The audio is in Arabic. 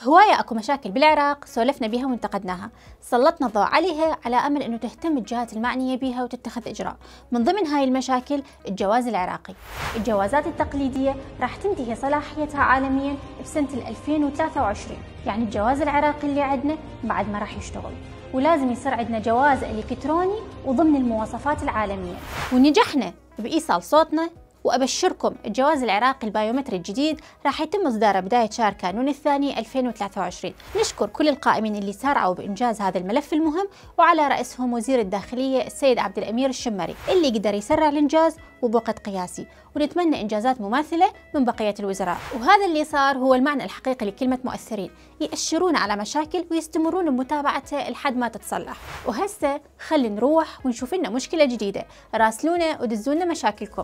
هواية اكو مشاكل بالعراق سولفنا بيها وانتقدناها، سلطنا الضوء عليها على امل انه تهتم الجهات المعنية بيها وتتخذ اجراء. من ضمن هاي المشاكل الجواز العراقي. الجوازات التقليدية راح تنتهي صلاحيتها عالميا بسنة 2023، يعني الجواز العراقي اللي عندنا بعد ما راح يشتغل، ولازم يصير عندنا جواز الكتروني وضمن المواصفات العالمية. ونجحنا بإيصال صوتنا، وأبشركم الجواز العراقي البايومتري الجديد راح يتم إصداره بداية شهر كانون الثاني 2023. نشكر كل القائمين اللي سارعوا بإنجاز هذا الملف المهم، وعلى رأسهم وزير الداخلية السيد عبد الأمير الشمري اللي قدر يسرع الإنجاز وبوقت قياسي، ونتمنى إنجازات مماثلة من بقية الوزراء. وهذا اللي صار هو المعنى الحقيقي لكلمة مؤثرين، يأشرون على مشاكل ويستمرون بمتابعتها لحد ما تتصلح. وهسه خلي نروح ونشوف لنا مشكلة جديدة، راسلونا ودزونا مشاكلكم.